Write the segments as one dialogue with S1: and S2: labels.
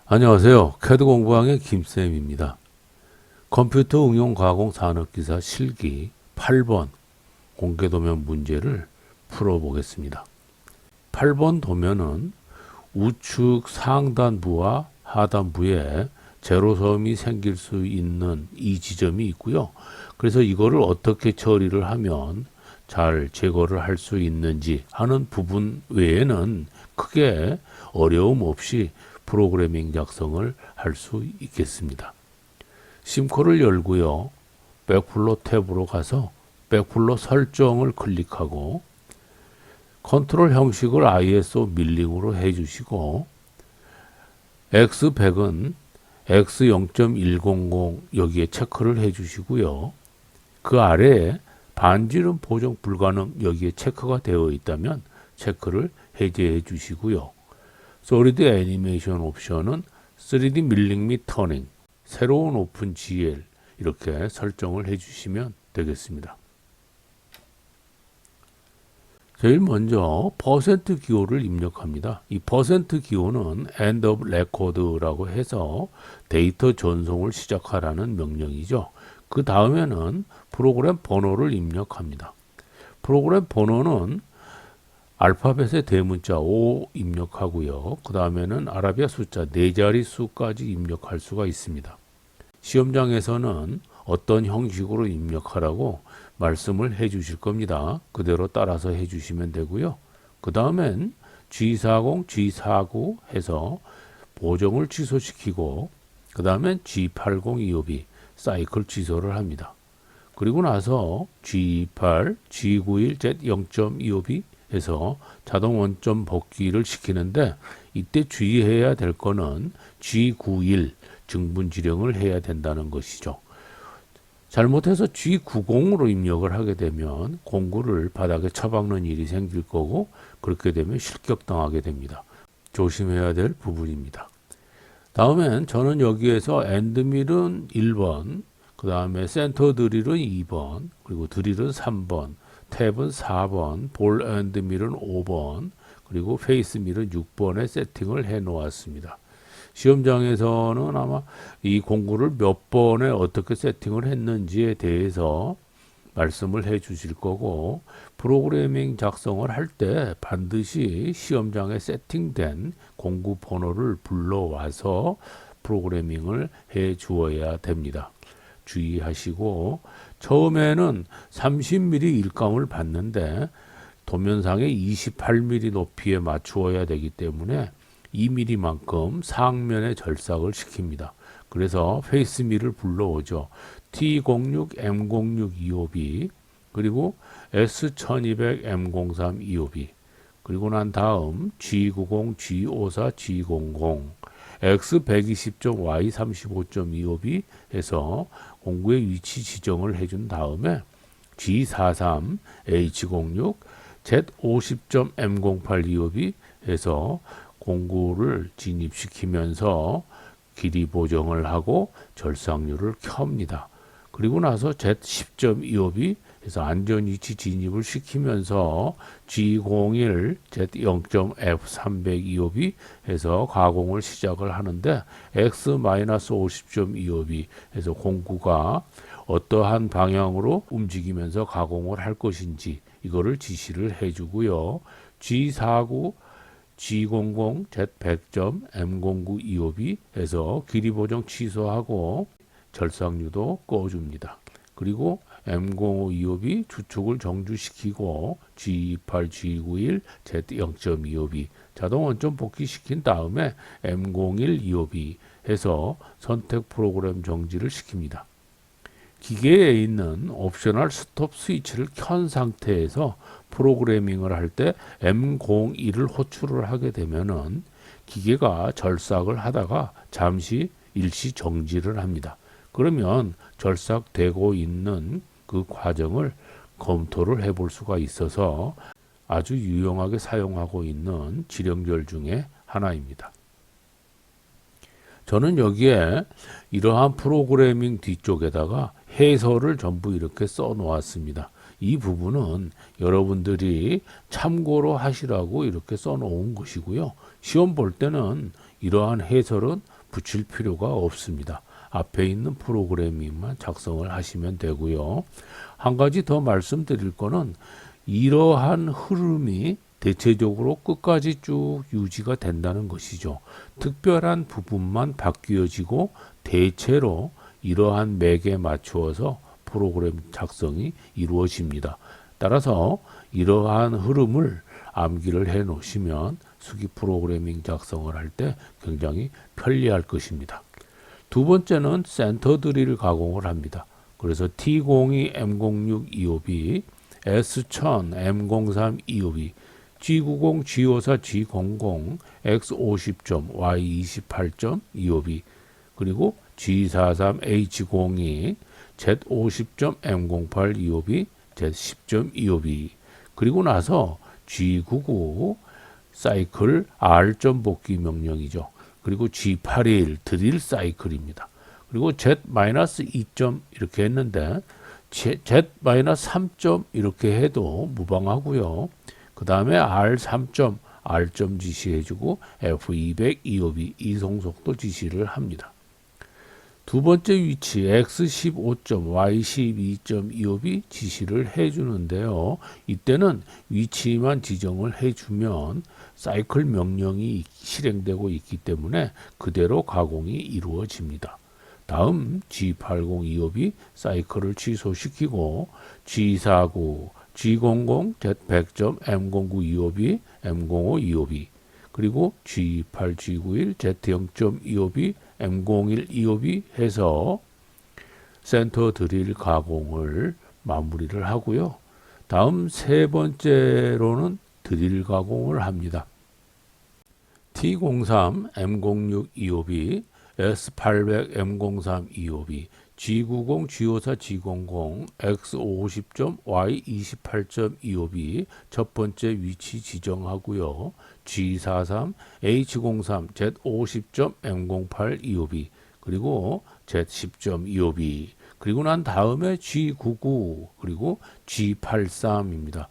S1: 안녕하세요. 캐드 공부왕의 김쌤입니다. 컴퓨터 응용 가공 산업기사 실기 8번 공개도면 문제를 풀어보겠습니다. 8번 도면은 우측 상단부와 하단부에 제로섬이 생길 수 있는 이 지점이 있고요. 그래서 이거를 어떻게 처리를 하면 잘 제거를 할 수 있는지 하는 부분 외에는 크게 어려움 없이 프로그래밍 작성을 할 수 있겠습니다. 심코를 열고요. 백플로 탭으로 가서 백플로 설정을 클릭하고 컨트롤 형식을 ISO 밀링으로 해주시고 X100은 X0.100 여기에 체크를 해주시고요. 그 아래에 반지름 보정 불가능 여기에 체크가 되어 있다면 체크를 해제해 주시고요. 솔리드 애니메이션 옵션은 3D 밀링 및 터닝, 새로운 오픈 GL 이렇게 설정을 해주시면 되겠습니다. 제일 먼저 퍼센트 기호를 입력합니다. 이 퍼센트 기호는 end of record라고 해서 데이터 전송을 시작하라는 명령이죠. 그 다음에는 프로그램 번호를 입력합니다. 프로그램 번호는 알파벳의 대문자 5 입력하고요. 그 다음에는 아라비아 숫자 4자리 수까지 입력할 수가 있습니다. 시험장에서는 어떤 형식으로 입력하라고 말씀을 해 주실 겁니다. 그대로 따라서 해 주시면 되고요. 그 다음엔 G40, G49 해서 보정을 취소시키고 그 다음엔 G80, 252 사이클 취소를 합니다. 그리고 나서 G28, G91, Z0.252 해서 자동 원점 복귀를 시키는데 이때 주의해야 될 거는 G91 증분 지령을 해야 된다는 것이죠. 잘못해서 G90으로 입력을 하게 되면 공구를 바닥에 처박는 일이 생길 거고 그렇게 되면 실격당하게 됩니다. 조심해야 될 부분입니다. 다음엔 저는 여기에서 엔드밀은 1번, 그 다음에 센터 드릴은 2번, 그리고 드릴은 3번, 탭은 4번, 볼 앤드 밀은 5번, 그리고 페이스 밀은 6번에 세팅을 해 놓았습니다. 시험장에서는 아마 이 공구를 몇 번에 어떻게 세팅을 했는지에 대해서 말씀을 해 주실 거고 프로그래밍 작성을 할 때 반드시 시험장에 세팅된 공구 번호를 불러와서 프로그래밍을 해 주어야 됩니다. 주의하시고 처음에는 30mm 일감을 받는데 도면상에 28mm 높이에 맞추어야 되기 때문에 2mm만큼 상면에 절삭을 시킵니다. 그래서 페이스 밀을 불러오죠. T06, M06, 252 그리고 S1200, M03, 252 그리고 난 다음 G90, G54, G00 X120.Y 35.252 해서 공구의 위치 지정을 해준 다음에 G43, H06, Z50.M08 해서 공구를 진입시키면서 길이 보정을 하고 절삭률을 켭니다. 그리고 나서 Z10.25 해서 안전위치 진입을 시키면서 G01, Z0.F325 해서 가공을 시작을 하는데 X-50.25 해서 공구가 어떠한 방향으로 움직이면서 가공을 할 것인지 이거를 지시를 해주고요. G49, G00, Z100점, M09, 252 해서 길이 보정 취소하고 절삭류도 꺼줍니다. 그리고 M05, 252 주축을 정주시키고 G28, G91, Z0.252 자동 원점 복귀시킨 다음에 M01, 252 해서 선택 프로그램 정지를 시킵니다. 기계에 있는 옵셔널 스톱 스위치를 켠 상태에서 프로그래밍을 할 때 M01을 호출을 하게 되면은 기계가 절삭을 하다가 잠시 일시 정지를 합니다. 그러면 절삭되고 있는 그 과정을 검토를 해볼 수가 있어서 아주 유용하게 사용하고 있는 지령절 중에 하나입니다. 저는 여기에 이러한 프로그래밍 뒤쪽에다가 해설을 전부 이렇게 써 놓았습니다. 이 부분은 여러분들이 참고로 하시라고 이렇게 써 놓은 것이고요. 시험 볼 때는 이러한 해설은 붙일 필요가 없습니다. 앞에 있는 프로그래밍만 작성을 하시면 되고요. 한 가지 더 말씀드릴 거는 이러한 흐름이 대체적으로 끝까지 쭉 유지가 된다는 것이죠. 특별한 부분만 바뀌어지고 대체로 이러한 맥에 맞추어서 프로그램 작성이 이루어집니다. 따라서 이러한 흐름을 암기를 해 놓으시면 수기 프로그래밍 작성을 할 때 굉장히 편리할 것입니다. 두 번째는 센터 드릴 가공을 합니다. 그래서 T02, M06, E5B, S1000, M03, E5B, G90, G54, G00, X50점, Y28점, E5B, 그리고 G43, H02, Z50점, M08, E5B, Z10점, E5B, 그리고 나서 G99 사이클 R 점 복귀 명령이죠. 그리고 G81 드릴 사이클입니다. 그리고 Z-2점 이렇게 했는데 Z-3점 이렇게 해도 무방하고요. 그 다음에 R3점 R점 지시해주고 F200 E5B 이송속도 지시를 합니다. 두 번째 위치 X15점, Y12점 E5B 지시를 해주는데요. 이때는 위치만 지정을 해주면 사이클 명령이 실행되고 있기 때문에 그대로 가공이 이루어집니다. 다음 G80 E5B 사이클을 취소시키고 G49, G00, Z100점, M09 E5B, M05 E5B, 그리고 G28, G91, Z0점 E5B, M01 E5B 해서 센터 드릴 가공을 마무리를 하고요. 다음 세 번째로는 드릴 가공을 합니다. T03, M06 E5B, S800, M03 E5B, G90, G54, G00, X50점, Y28점 E5B 첫 번째 위치 지정하고요. G43, H03, Z50점, M08 E5B, 그리고 Z10점 E5B, 그리고 난 다음에 G99, 그리고 G83입니다.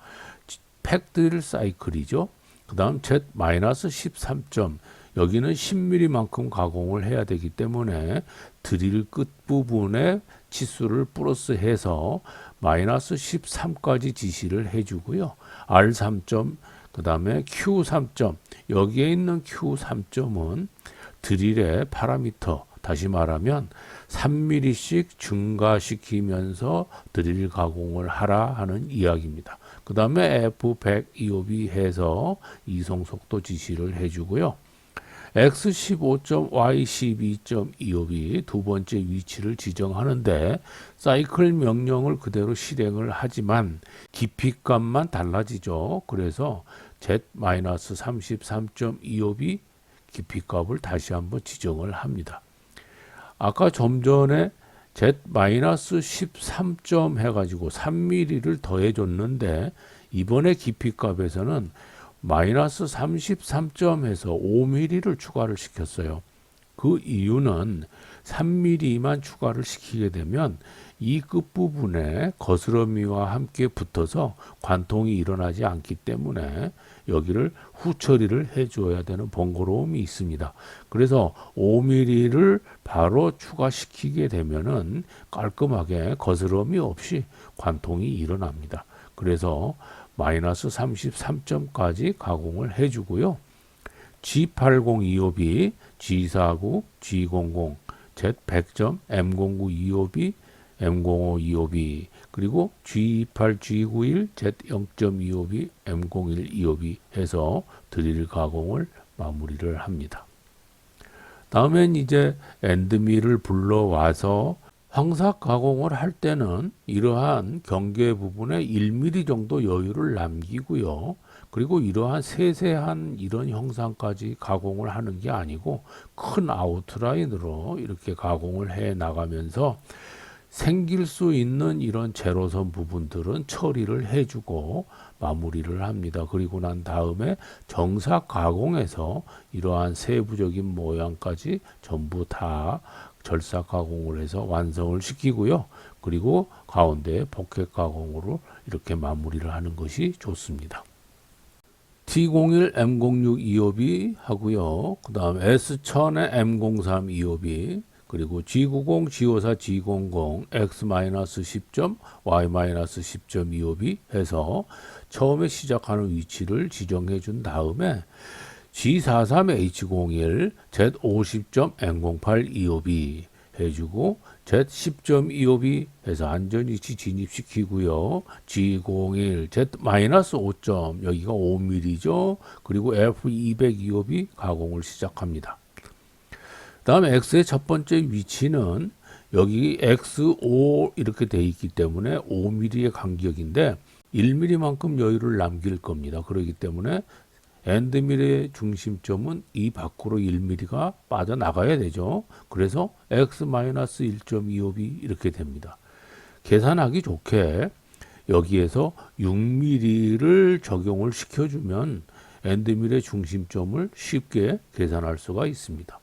S1: 팩드릴 사이클이죠. 그 다음 Z-13점, 여기는 10mm만큼 가공을 해야 되기 때문에 드릴 끝부분에 치수를 플러스해서 마이너스 13까지 지시를 해주고요. R3점, 그 다음에 Q3점, 여기에 있는 Q3점은 드릴의 파라미터, 다시 말하면 3mm씩 증가시키면서 드릴 가공을 하라 하는 이야기입니다. 그 다음에 F100 E5B 해서 이송속도 지시를 해주고요. X15점, Y12점 E5B 두 번째 위치를 지정하는데 사이클 명령을 그대로 실행을 하지만 깊이값만 달라지죠. 그래서 Z-33점 E5B 깊이값을 다시 한번 지정을 합니다. 아까 좀 전에 Z-13점 해가지고 3mm를 더해줬는데 이번에 깊이값에서는 마이너스 33점에서 5mm를 추가를 시켰어요. 그 이유는 3mm만 추가를 시키게 되면 이 끝부분에 거스러미와 함께 붙어서 관통이 일어나지 않기 때문에 여기를 후처리를 해줘야 되는 번거로움이 있습니다. 그래서 5mm를 바로 추가시키게 되면은 깔끔하게 거스러미 없이 관통이 일어납니다. 그래서 마이너스 33점까지 가공을 해주고요. G80 E5B, G49, G00, Z100점, M09 E5B, M05 E5B, 그리고 G28, G91, Z0점 E5B, M01 E5B 해서 드릴 가공을 마무리를 합니다. 다음엔 이제 엔드밀을 불러와서 황삭 가공을 할 때는 이러한 경계 부분에 1mm 정도 여유를 남기고요. 그리고 이러한 세세한 이런 형상까지 가공을 하는 게 아니고 큰 아웃라인으로 이렇게 가공을 해 나가면서 생길 수 있는 이런 제로선 부분들은 처리를 해주고 마무리를 합니다. 그리고 난 다음에 정삭 가공에서 이러한 세부적인 모양까지 전부 다 절삭 가공을 해서 완성을 시키고요. 그리고 가운데 포켓 가공으로 이렇게 마무리를 하는 것이 좋습니다. T01 M06 2호비 하고요. 그 다음 S1000에 M03 2호비, 그리고 G90, G54, G00, X-10점, Y-10점 2호비 해서 처음에 시작하는 위치를 지정해 준 다음에 G43H01, Z50점, N08 2호비 해주고 Z10점 2호비 해서 안전위치 진입시키고요. G01, Z-5점, 여기가 5mm죠. 그리고 F200 2호비 가공을 시작합니다. 다음 X의 첫 번째 위치는 여기 X5 이렇게 돼 있기 때문에 5mm의 간격인데 1mm만큼 여유를 남길 겁니다. 그렇기 때문에 엔드밀의 중심점은 이 밖으로 1mm가 빠져나가야 되죠. 그래서 X-1.25b 이렇게 됩니다. 계산하기 좋게 여기에서 6mm를 적용을 시켜주면 엔드밀의 중심점을 쉽게 계산할 수가 있습니다.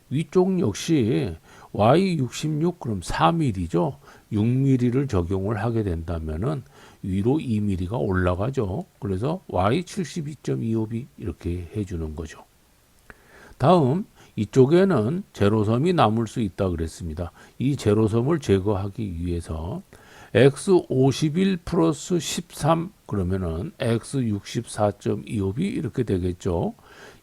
S1: 위쪽 역시 Y66 그럼 4mm죠. 6mm를 적용을 하게 된다면은 위로 2mm가 올라가죠. 그래서 Y72.25b 이렇게 해주는 거죠. 다음 이쪽에는 제로섬이 남을 수 있다 그랬습니다. 이 제로섬을 제거하기 위해서 X51 플러스 13 그러면은 X64.25b 이렇게 되겠죠.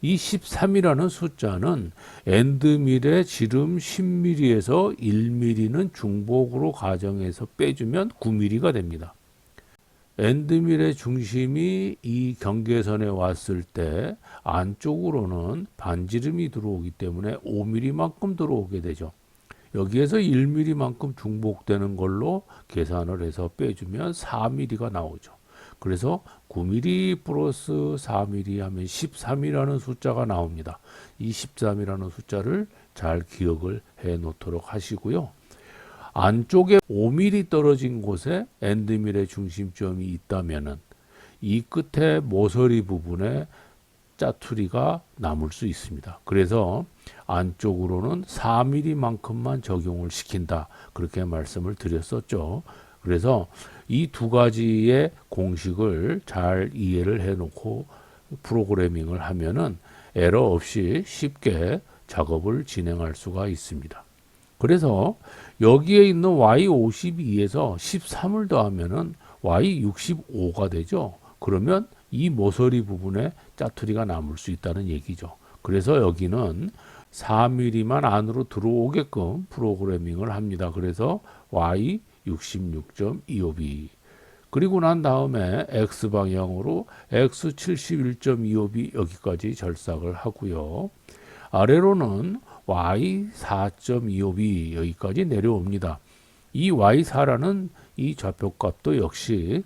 S1: 이 13이라는 숫자는 엔드밀의 지름 10mm에서 1mm는 중복으로 가정해서 빼주면 9mm가 됩니다. 엔드밀의 중심이 이 경계선에 왔을 때 안쪽으로는 반지름이 들어오기 때문에 5mm만큼 들어오게 되죠. 여기에서 1mm만큼 중복되는 걸로 계산을 해서 빼주면 4mm가 나오죠. 그래서 9mm 플러스 4mm 하면 13이라는 숫자가 나옵니다. 이 13이라는 숫자를 잘 기억을 해 놓도록 하시고요. 안쪽에 5mm 떨어진 곳에 엔드밀의 중심점이 있다면은 이 끝에 모서리 부분에 짜투리가 남을 수 있습니다. 그래서 안쪽으로는 4mm만큼만 적용을 시킨다. 그렇게 말씀을 드렸었죠. 그래서 이 두 가지의 공식을 잘 이해를 해 놓고 프로그래밍을 하면은 에러 없이 쉽게 작업을 진행할 수가 있습니다. 그래서 여기에 있는 Y52에서 13을 더하면은 Y65가 되죠. 그러면 이 모서리 부분에 짜투리가 남을 수 있다는 얘기죠. 그래서 여기는 4mm만 안으로 들어오게끔 프로그래밍을 합니다. 그래서 Y66.25b 그리고 난 다음에 X방향으로 X71.25b 여기까지 절삭을 하고요. 아래로는 Y4.25b 여기까지 내려옵니다. 이 Y4라는 이 좌표값도 역시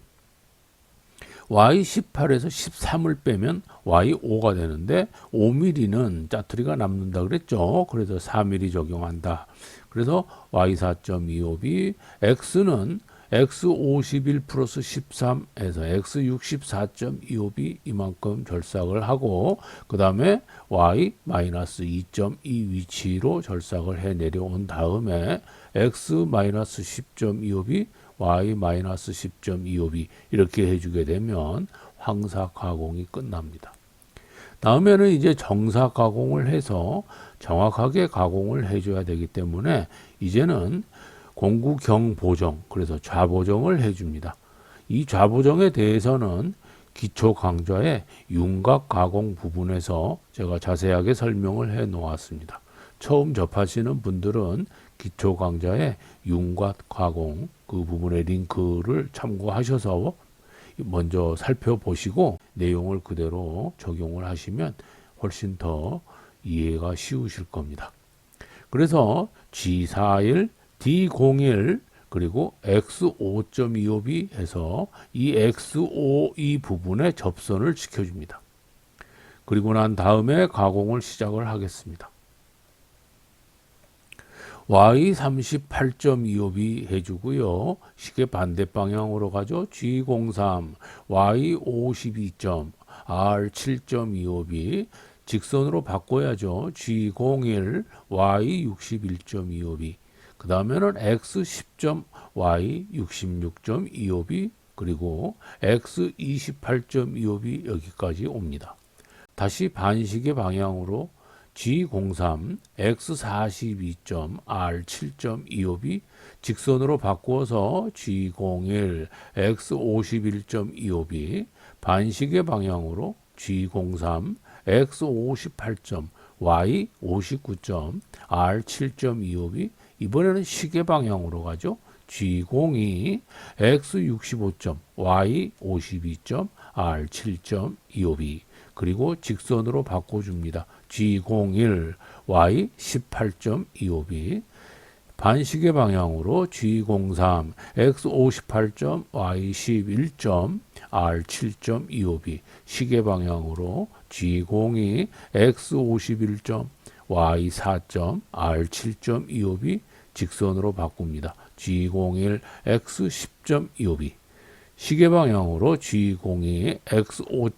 S1: Y18에서 13을 빼면 Y5가 되는데 5mm는 짜투리가 남는다 그랬죠. 그래서 4mm 적용한다. 그래서 Y4.25b X는 X51 플러스 13에서 X64.25b 이만큼 절삭을 하고 그 다음에 Y-2.2 위치로 절삭을 해 내려온 다음에 X-10.25b Y-10.25b 이렇게 해주게 되면 황사 가공이 끝납니다. 다음에는 이제 정사 가공을 해서 정확하게 가공을 해줘야 되기 때문에 이제는 공구경 보정, 그래서 좌보정을 해줍니다. 이 좌보정에 대해서는 기초 강좌의 윤곽 가공 부분에서 제가 자세하게 설명을 해 놓았습니다. 처음 접하시는 분들은 기초 강좌의 윤곽 가공 그 부분의 링크를 참고하셔서 먼저 살펴보시고 내용을 그대로 적용을 하시면 훨씬 더 이해가 쉬우실 겁니다. 그래서 G41, D01 그리고 X5.25b 해서 이 X5 이 부분에 접선을 시켜줍니다. 그리고 난 다음에 가공을 시작을 하겠습니다. Y38.25b 해주고요. 시계 반대 방향으로 가죠. G03, Y52점, R7.25b 직선으로 바꿔야죠. G01, Y61.25b 그 다음에는 X10점, Y66.25b 그리고 x 28.25b 여기까지 옵니다. 다시 반시계 방향으로 G03, X42.R 7.25b 직선으로 바꾸어서 G01, X51.25b 반시계 방향으로 G03, X58. Y 59. R 7.25b 이번에는 시계 방향으로 가죠. G02, X 65. Y 52. R 7.25b 그리고 직선으로 바꿔줍니다. G01, Y 18.25b 반시계 방향으로 G03, X 58. Y 11. R 7.25b 시계 방향으로 G02, X 51. Y 4. R 7.25b 직선으로 바꿉니다. G01, X 10.25b 시계 방향으로 G02, X 5.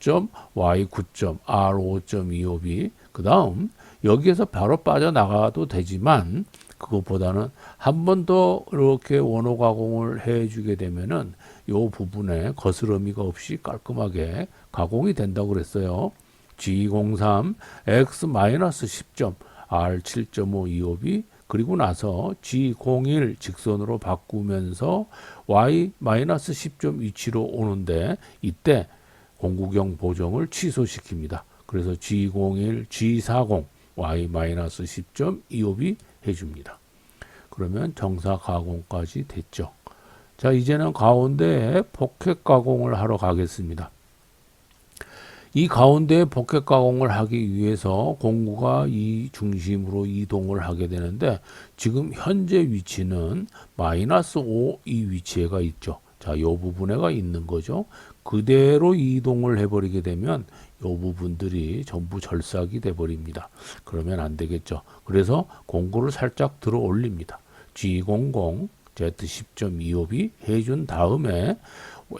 S1: Y 9. R 5.25b 그 다음 여기에서 바로 빠져나가도 되지만 그것보다는 한 번 더 이렇게 원호 가공을 해주게 되면은 이 부분에 거스러미가 없이 깔끔하게 가공이 된다고 그랬어요. G03, X-10. R 7.525b 그리고 나서 G01 직선으로 바꾸면서 Y-10점 위치로 오는데 이때 공구경 보정을 취소시킵니다. 그래서 G01, G40, Y-10.25b 해줍니다. 그러면 정사 가공까지 됐죠. 자, 이제는 가운데에 포켓 가공을 하러 가겠습니다. 이 가운데에 포켓 가공을 하기 위해서 공구가 이 중심으로 이동을 하게 되는데 지금 현재 위치는 -5 이 위치에가 있죠. 자, 이 부분에가 있는 거죠. 그대로 이동을 해버리게 되면 이 부분들이 전부 절삭이 돼버립니다. 그러면 안 되겠죠. 그래서 공구를 살짝 들어 올립니다. G00, Z10.25b 해준 다음에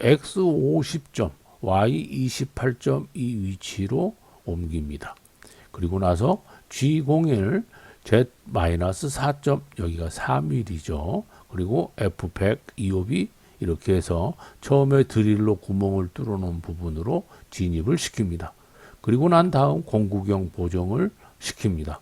S1: X 50. Y 28.2 위치로 옮깁니다. 그리고 나서 G01, Z-4. 여기가 3mm죠. 그리고 F100 25b 이렇게 해서 처음에 드릴로 구멍을 뚫어 놓은 부분으로 진입을 시킵니다. 그리고 난 다음 공구경 보정을 시킵니다.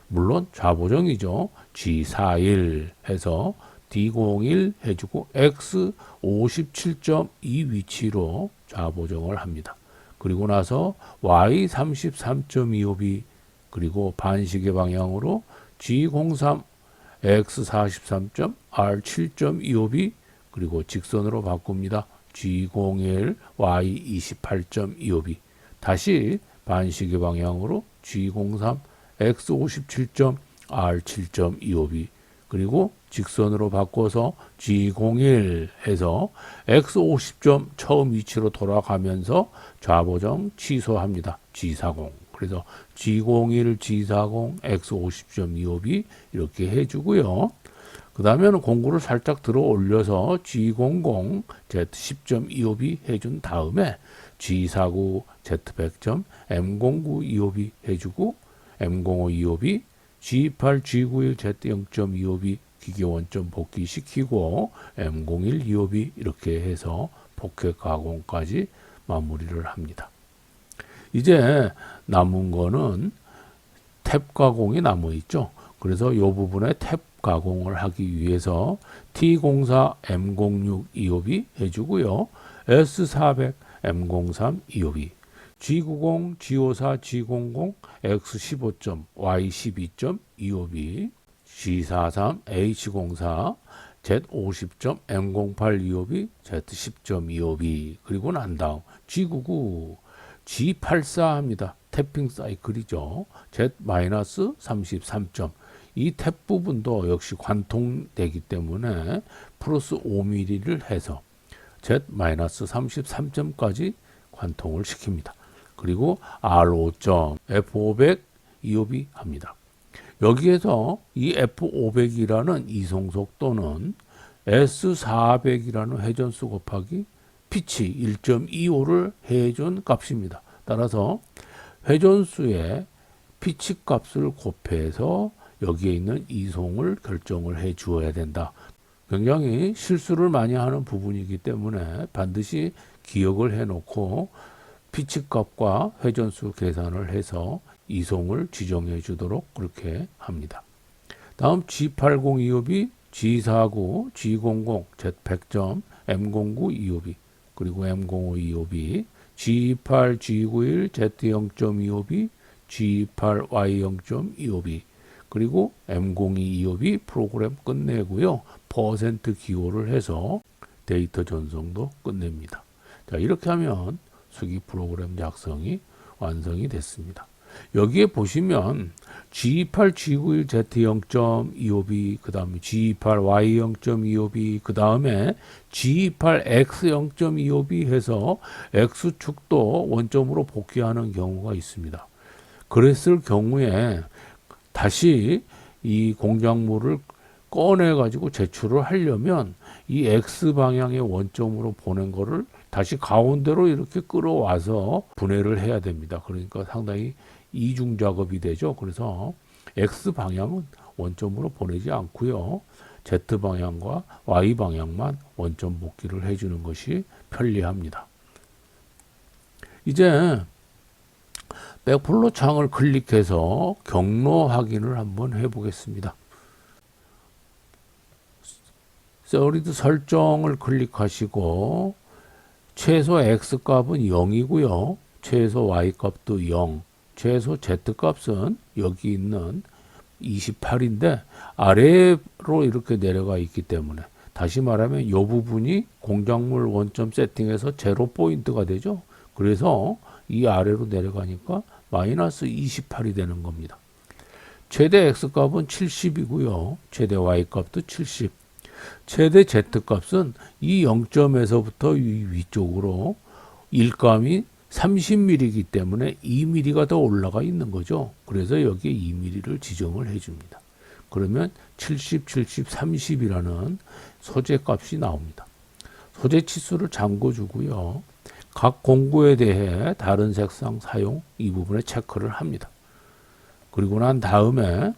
S1: 물론 좌보정이죠. G41 해서 D01 해주고 X 57.2 위치로 좌보정을 합니다. 그리고 나서 Y 33.25b 그리고 반시계 방향으로 G03, X 43. R 7.25b 그리고 직선으로 바꿉니다. G01, Y 28.25b 다시 반시계 방향으로 G03, X 57. R 7.25b 그리고 직선으로 바꿔서 G01 해서 X 50점 처음 위치로 돌아가면서 좌보정 취소합니다. G40. 그래서 G01, G40, X 50.25b 이렇게 해주고요. 그 다음에는 공구를 살짝 들어 올려서 G00, Z10.25b 해준 다음에 G49, Z100. M0925b 해주고 M0525b, G28, G91, Z0.25b 기계 원점 복귀시키고 M01 25b 이렇게 해서 포켓 가공까지 마무리를 합니다. 이제 남은 거는 탭 가공이 남아 있죠. 그래서 이 부분에 탭 가공을 하기 위해서 T04, M06 25b 해주고요. S400, M03 25b G90, G54, G00, X15. Y12.25b G43, H04, Z50. M08 25b, Z10.25b 그리고 난 다음 G99, G84 합니다. 탭핑 사이클이죠. Z-33. 이 탭 부분도 역시 관통되기 때문에 플러스 5mm를 해서 Z-33점까지 관통을 시킵니다. 그리고 R5점, F500, EOB 합니다. 여기에서 이 F500이라는 이송 속도는 S400이라는 회전수 곱하기 피치 1.25를 해준 값입니다. 따라서 회전수의 피치 값을 곱해서 여기에 있는 이송을 결정을 해 주어야 된다. 굉장히 실수를 많이 하는 부분이기 때문에 반드시 기억을 해놓고 피치값과 회전수 계산을 해서 이송을 지정해 주도록 그렇게 합니다. 다음 G80 2호비, G49, G00, Z100점, M09 2호비, 그리고 M05 2호비, G28, G91, Z0.2호비, G28, Y0.2호비, 그리고 M02 2호비 프로그램 끝내고요. 퍼센트 기호를 해서 데이터 전송도 끝냅니다. 자, 이렇게 하면 수기 프로그램 작성이 완성이 됐습니다. 여기에 보시면 G28, G91, Z0.25B, 그 다음에 G28, Y0.25B, 그 다음에 G28, X0.25B 해서 X축도 원점으로 복귀하는 경우가 있습니다. 그랬을 경우에 다시 이 공작물을 꺼내 가지고 제출을 하려면 이 X 방향의 원점으로 보낸 거를 다시 가운데로 이렇게 끌어와서 분해를 해야 됩니다. 그러니까 상당히 이중 작업이 되죠. 그래서 X 방향은 원점으로 보내지 않고요. Z 방향과 Y 방향만 원점 복귀를 해주는 것이 편리합니다. 이제 백플로 창을 클릭해서 경로 확인을 한번 해보겠습니다. 솔리드 설정을 클릭하시고 최소 X 값은 0이고요. 최소 Y 값도 0, 최소 Z 값은 여기 있는 28인데 아래로 이렇게 내려가 있기 때문에 다시 말하면 이 부분이 공작물 원점 세팅에서 제로 포인트가 되죠. 그래서 이 아래로 내려가니까 마이너스 28이 되는 겁니다. 최대 X 값은 70이고요. 최대 Y 값도 70. 최대 Z 값은 이 0점에서부터 위쪽으로 일감이 30mm이기 때문에 2mm가 더 올라가 있는 거죠. 그래서 여기에 2mm를 지정을 해줍니다. 그러면 70, 70, 30이라는 소재 값이 나옵니다. 소재 치수를 잠궈주고요. 각 공구에 대해 다른 색상 사용 이 부분에 체크를 합니다. 그리고 난 다음에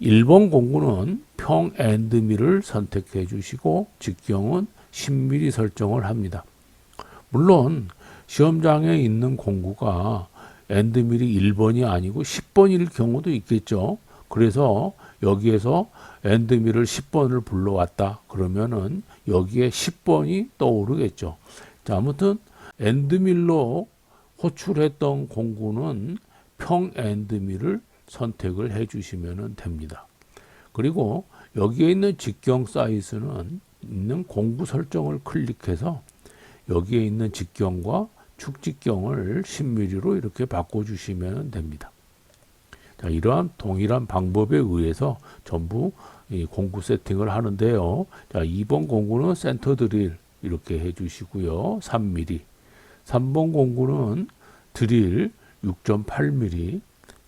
S1: 1번 공구는 평 엔드밀을 선택해 주시고 직경은 10mm 설정을 합니다. 물론 시험장에 있는 공구가 엔드밀이 1번이 아니고 10번일 경우도 있겠죠. 그래서 여기에서 엔드밀을 10번을 불러왔다 그러면은 여기에 10번이 떠오르겠죠. 자, 아무튼 엔드밀로 호출했던 공구는 평 엔드밀을 선택을 해 주시면 됩니다. 그리고 여기에 있는 직경 사이즈는 있는 공구 설정을 클릭해서 여기에 있는 직경과 축직경을 10mm로 이렇게 바꿔주시면 됩니다. 자, 이러한 동일한 방법에 의해서 전부 이 공구 세팅을 하는데요. 자, 2번 공구는 센터 드릴 이렇게 해주시고요. 3mm. 3번 공구는 드릴 6.8mm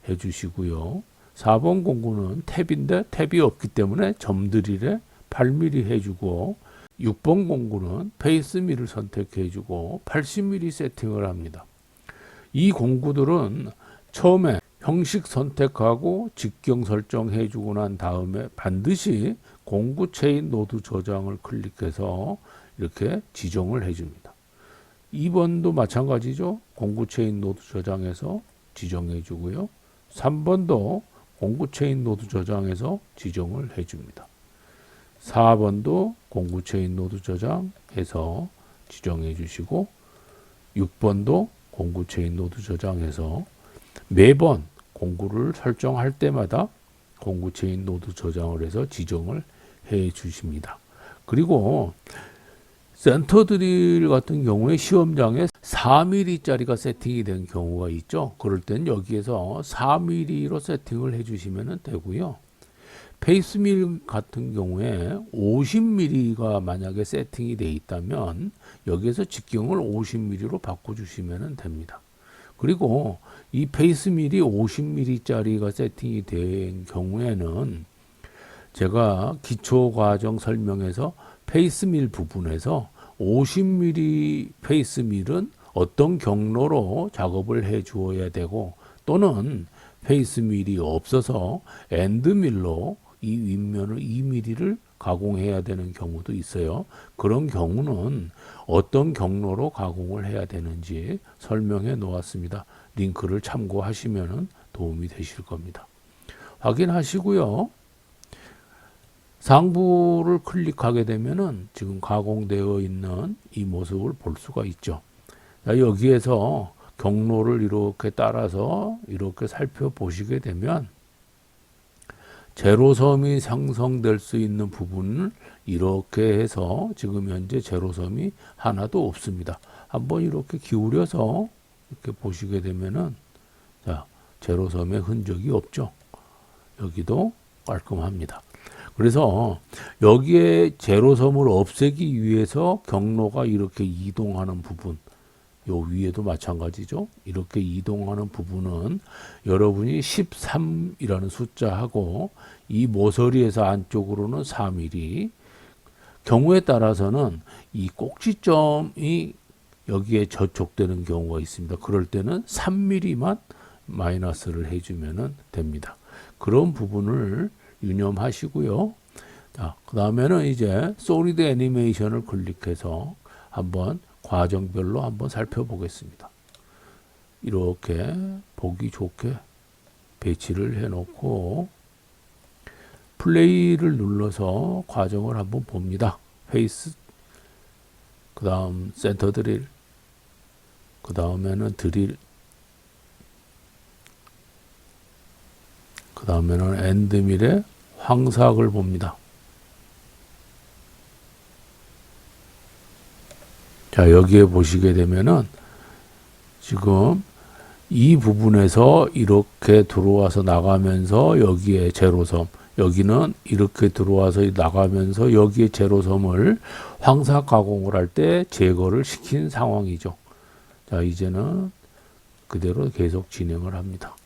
S1: 해주시고요. 4번 공구는 탭인데 탭이 없기 때문에 점 드릴에 8mm 해주고 6번 공구는 페이스 밀을 선택해주고 80mm 세팅을 합니다. 이 공구들은 처음에 형식 선택하고 직경 설정해주고 난 다음에 반드시 공구 체인 노드 저장을 클릭해서 이렇게 지정을 해줍니다. 2번도 마찬가지죠. 공구 체인 노드 저장해서 지정해주고요. 3번도 공구 체인 노드 저장해서 지정을 해줍니다. 4번도 공구 체인 노드 저장해서 지정해 주시고 6번도 공구 체인 노드 저장해서 매번 공구를 설정할 때마다 공구 체인 노드 저장을 해서 지정을 해 주십니다. 그리고 센터 드릴 같은 경우에 시험장에 4mm짜리가 세팅이 된 경우가 있죠. 그럴 땐 여기에서 4mm로 세팅을 해주시면 되고요. 페이스밀 같은 경우에 50mm가 만약에 세팅이 되어 있다면 여기에서 직경을 50mm로 바꿔주시면 됩니다. 그리고 이 페이스밀이 50mm짜리가 세팅이 된 경우에는 제가 기초과정 설명에서 페이스밀 부분에서 50mm 페이스밀은 어떤 경로로 작업을 해 주어야 되고 또는 페이스밀이 없어서 엔드밀로 이 윗면을 2mm를 가공해야 되는 경우도 있어요. 그런 경우는 어떤 경로로 가공을 해야 되는지 설명해 놓았습니다. 링크를 참고하시면 도움이 되실 겁니다. 확인하시고요. 상부를 클릭하게 되면은 지금 가공되어 있는 이 모습을 볼 수가 있죠. 자, 여기에서 경로를 이렇게 따라서 이렇게 살펴보시게 되면 제로섬이 생성될 수 있는 부분을 이렇게 해서 지금 현재 제로섬이 하나도 없습니다. 한번 이렇게 기울여서 이렇게 보시게 되면은 자, 제로섬의 흔적이 없죠. 여기도 깔끔합니다. 그래서 여기에 제로섬을 없애기 위해서 경로가 이렇게 이동하는 부분, 요 위에도 마찬가지죠. 이렇게 이동하는 부분은 여러분이 13이라는 숫자하고 이 모서리에서 안쪽으로는 4mm, 경우에 따라서는 이 꼭지점이 여기에 저촉되는 경우가 있습니다. 그럴 때는 3mm만 마이너스를 해주면 됩니다. 그런 부분을 유념하시고요. 자, 그 다음에는 이제 솔리드 애니메이션을 클릭해서 한번 과정별로 한번 살펴보겠습니다. 이렇게 보기 좋게 배치를 해놓고 플레이를 눌러서 과정을 한번 봅니다. 페이스, 그 다음 센터 드릴, 그 다음에는 드릴, 그 다음에는 엔드밀의 황삭을 봅니다. 자, 여기에 보시게 되면은 지금 이 부분에서 이렇게 들어와서 나가면서 여기에 제로섬, 여기는 이렇게 들어와서 나가면서 여기에 제로섬을 황삭 가공을 할 때 제거를 시킨 상황이죠. 자, 이제는 그대로 계속 진행을 합니다.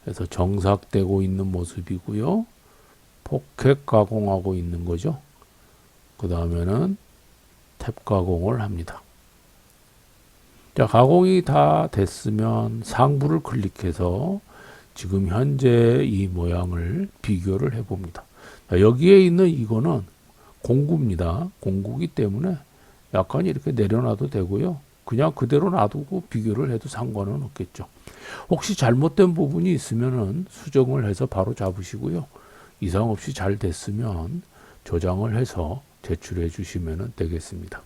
S1: 그래서 정삭되고 있는 모습이고요. 포켓 가공하고 있는 거죠. 그 다음에는 탭 가공을 합니다. 자, 가공이 다 됐으면 상부를 클릭해서 지금 현재 이 모양을 비교를 해 봅니다. 자, 여기에 있는 이거는 공구입니다. 공구기 때문에 약간 이렇게 내려놔도 되고요. 그냥 그대로 놔두고 비교를 해도 상관은 없겠죠. 혹시 잘못된 부분이 있으면은 수정을 해서 바로 잡으시고요. 이상 없이 잘 됐으면 저장을 해서 제출해 주시면 되겠습니다.